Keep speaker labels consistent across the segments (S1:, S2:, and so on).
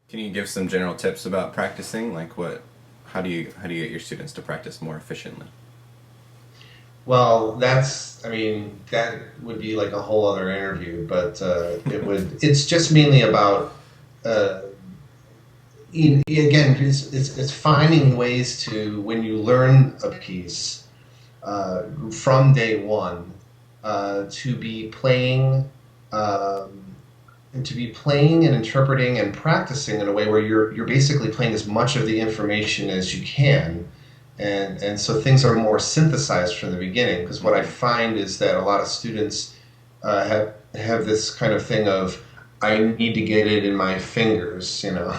S1: Can you give some general tips about practicing? Like how do you get your students to practice more efficiently?
S2: Well, I mean, that would be like a whole other interview, but it's just mainly about, uh, again, it's finding ways to, when you learn a piece, from day one, to be um, playing and interpreting and practicing in a way where you're basically playing as much of the information as you can, and so things are more synthesized from the beginning. Because what I
S1: Mm-hmm.
S2: find is that a lot of students have this kind of thing of, I need to get it in my fingers, you know.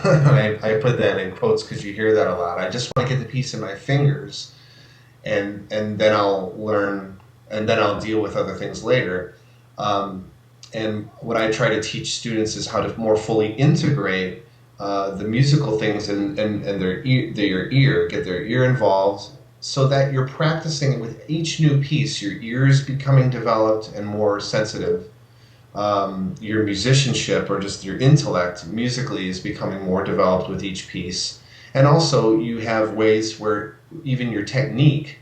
S2: I put that in quotes because you hear that a lot. I just want to get the piece in my fingers, and then I'll learn, and then I'll deal with other things later. Um, and what I try to teach students is how to more fully integrate the musical things and their ear, get their ear involved, so that you're practicing with each new piece. Your ear is becoming developed and more sensitive. Your musicianship, or just your intellect musically, is becoming more developed with each piece. And also, you have ways where even your technique,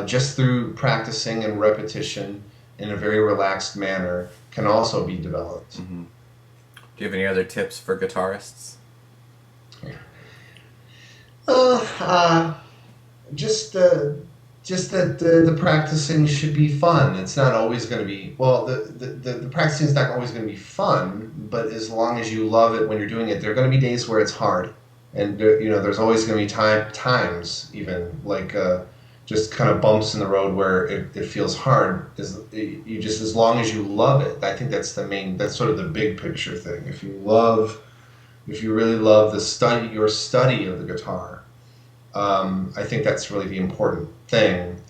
S2: just through practicing and repetition in a very relaxed manner, can also be developed.
S1: Mm-hmm. Do you have any other tips for guitarists?
S2: Uh, uh, just just that the practicing should be fun. It's not always going to be, well, the practicing is not always going to be fun, but as long as you love it when you're doing it, there are going to be days where it's hard, and there's always going to be times even like, just kind of bumps in the road where it feels hard. Is you just, as long as you love it, I think that's sort of the big picture thing. If you really love your study of the guitar, I think that's really the important thing.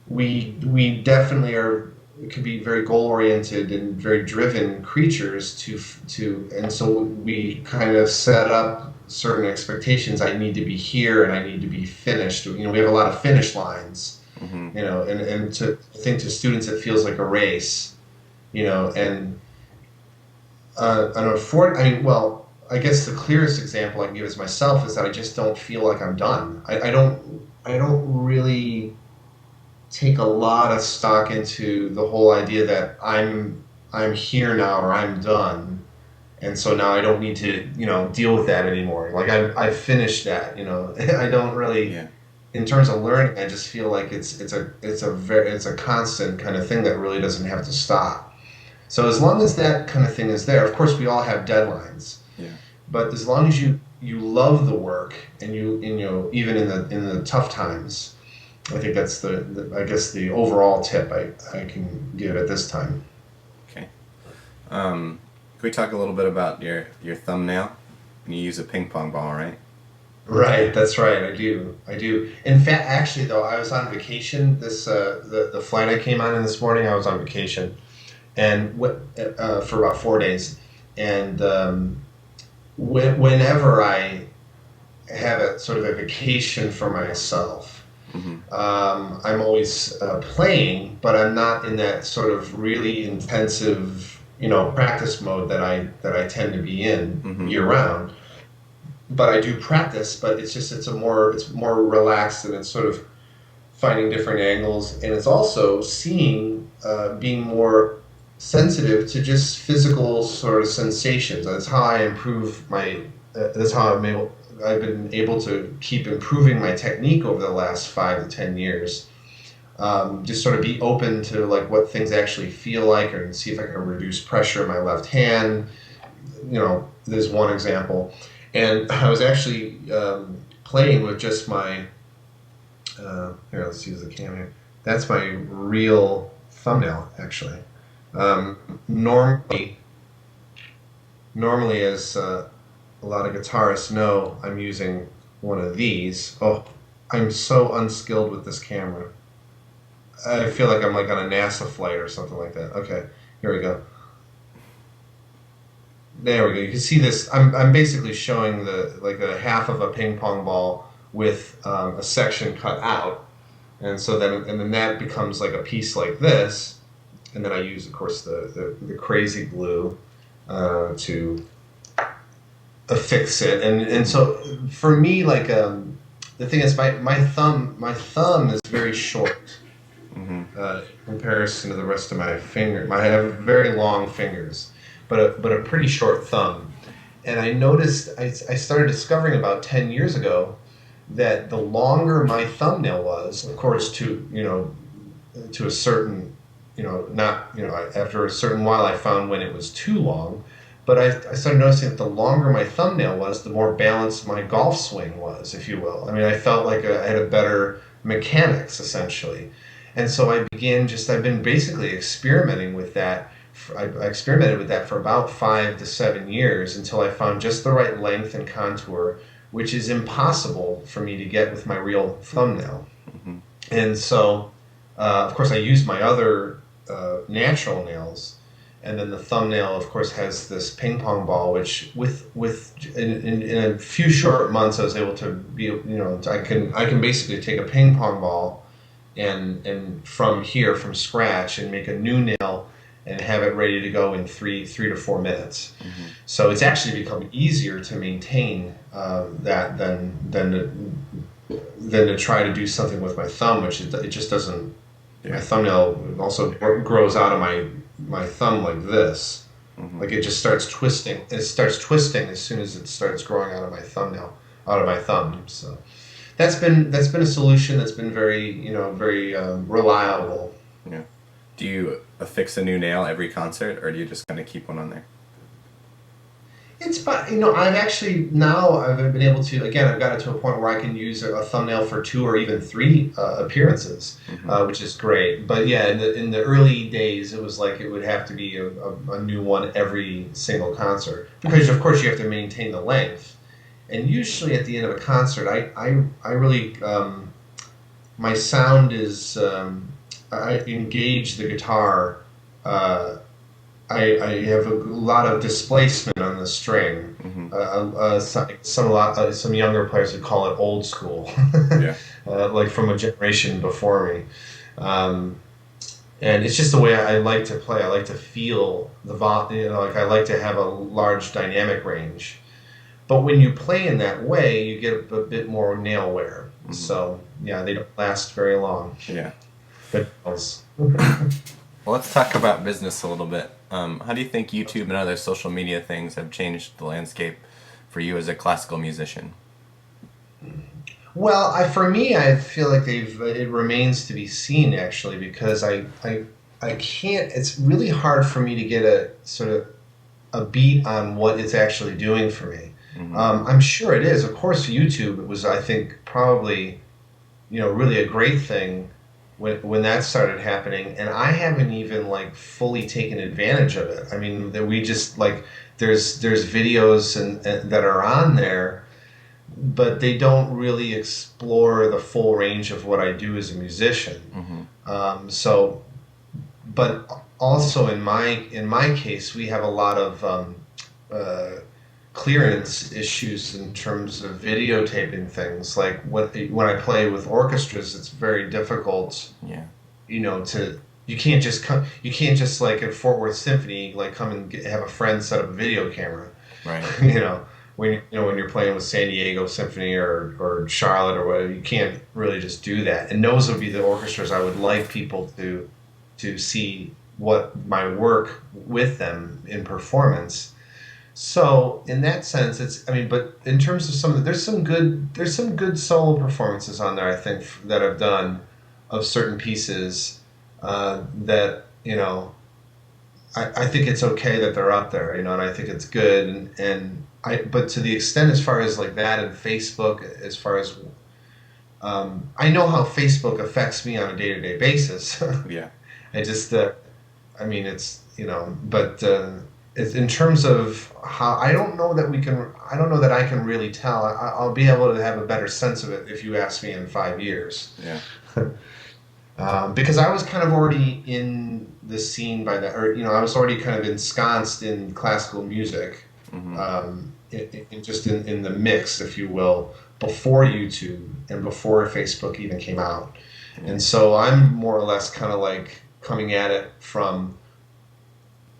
S2: We definitely are, could be very goal oriented and very driven creatures and so we kind of set up certain expectations. I need to be here and I need to be finished. We have a lot of finish lines.
S1: Mm-hmm.
S2: And to think, to students, it feels like a race. And I mean, well, I guess the clearest example I can give is myself, is that I just don't feel like I'm done. I don't really take a lot of stock into the whole idea that I'm here now, or I'm done, and so now I don't need to deal with that anymore. Like I've finished that. I don't really,
S1: Yeah.
S2: in terms of learning, I just feel like it's a constant kind of thing that really doesn't have to stop. So as long as that kind of thing is there, of course we all have deadlines,
S1: Yeah.
S2: but as long as you love the work, and even in the tough times, I think that's I guess the overall tip I can give at this time.
S1: Okay. Can we talk a little bit about your thumbnail? You use a ping pong ball, right?
S2: Right, that's right. I do. In fact, actually, though, I was on vacation. The flight I came on in this morning, I was on vacation, and for about 4 days, and whenever I have a sort of a vacation for myself,
S1: Mm-hmm.
S2: I'm always playing, but I'm not in that sort of really intensive, practice mode that I tend to be in
S1: Mm-hmm.
S2: year round. But I do practice, but it's more relaxed, and it's sort of finding different angles, and it's also being more sensitive to just physical sort of sensations. That's how I improve my. That's how I've been able to keep improving my technique over the last 5 to 10 years. Just sort of be open to like what things actually feel like, and see if I can reduce pressure in my left hand. There's one example, and I was actually playing with just my. Here, let's use the camera. That's my real thumbnail, actually. Um, normally, normally, as a lot of guitarists know, I'm using one of these. Oh, I'm so unskilled with this camera. I feel like I'm like on a NASA flight or something like that. Okay, here we go. There we go. You can see this. I'm basically showing a half of a ping pong ball with a section cut out, and then that becomes like a piece like this, and then I use, of course, the crazy glue to affix it, and so for me, like the thing is, my thumb is very short
S1: Mm-hmm.
S2: in comparison to the rest of my finger. I have very long fingers, but a pretty short thumb. And I noticed I started discovering about 10 years ago that the longer my thumbnail was, of course, to a certain, not, after a certain while, I found when it was too long. But I started noticing that the longer my thumbnail was, the more balanced my golf swing was, if you will. I mean, I felt like I had a better mechanics, essentially. And so I've been basically experimenting with that. I experimented with that for about 5 to 7 years until I found just the right length and contour, which is impossible for me to get with my real thumbnail.
S1: Mm-hmm.
S2: And so, of course, I used my other natural nails, and then the thumbnail, of course, has this ping pong ball, which in a few short months, I was able to be, I can basically take a ping pong ball and from scratch and make a new nail and have it ready to go in three to 4 minutes.
S1: Mm-hmm.
S2: So it's actually become easier to maintain that than to try to do something with my thumb, which it just doesn't.
S1: Yeah.
S2: My thumbnail also grows out of my thumb like this.
S1: Mm-hmm.
S2: Like it just starts twisting. It starts twisting as soon as it starts growing out of my thumb. So that's been a solution that's been very reliable.
S1: Yeah. Do you affix a new nail every concert, or do you just kind of keep one on there?
S2: I've been able to, again, I've got it to a point where I can use a thumbnail for 2 or even 3 appearances,
S1: Mm-hmm.
S2: which is great. But yeah, in the early days, it was like it would have to be a new one every single concert, because of course you have to maintain the length. And usually at the end of a concert, I really, my sound is, I engage the guitar. I have a lot of displacement on the string.
S1: Mm-hmm.
S2: Some younger players would call it old school,
S1: Yeah.
S2: like from a generation before me. And it's just the way I like to play. I like to feel like I like to have a large dynamic range. But when you play in that way, you get a bit more nail wear.
S1: Mm-hmm.
S2: So yeah, they don't last very long.
S1: Yeah.
S2: But
S1: Well, let's talk about business a little bit. How do you think YouTube and other social media things have changed the landscape for you as a classical musician?
S2: Well, for me, I feel like it remains to be seen, actually, because I can't. It's really hard for me to get a sort of a beat on what it's actually doing for me.
S1: Mm-hmm.
S2: I'm sure it is. Of course, YouTube was, I think, probably, really a great thing when that started happening, and I haven't even like fully taken advantage of it. I mean, that we just like there's videos and that are on there, but they don't really explore the full range of what I do as a musician.
S1: Mm-hmm.
S2: But also in my case, we have a lot of clearance issues in terms of videotaping things. Like when I play with orchestras, it's very difficult.
S1: Yeah.
S2: You can't just like at Fort Worth Symphony like come and have a friend set up a video camera.
S1: Right.
S2: When you're playing with San Diego Symphony or Charlotte or whatever, you can't really just do that. And those would be the orchestras I would like people to see what my work with them in performance. So in that sense, but in terms of there's some good solo performances on there, I think, that I've done of certain pieces that I think it's okay that they're up there, and I think it's good, but to the extent as far as like that and Facebook, as far as I know how Facebook affects me on a day-to-day basis.
S1: Yeah.
S2: But it's in terms of how I don't know that I can really tell. I'll be able to have a better sense of it if you ask me in 5 years.
S1: Yeah.
S2: Because I was kind of already in the scene by that, or I was already kind of ensconced in classical music,
S1: Mm-hmm.
S2: in the mix, if you will, before YouTube and before Facebook even came out.
S1: Mm-hmm.
S2: And so I'm more or less kind of like coming at it from,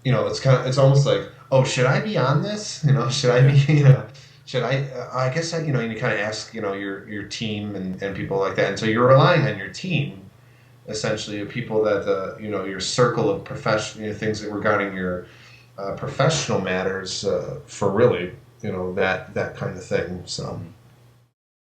S2: it's almost like, oh, should I be on this? Should I be, should I guess you know, you kind of ask, you know, your team and people like that, and so you're relying on your team essentially, of people that you know, your circle of profession, you know, things that regarding your professional matters for really, you know, that kind of thing. So.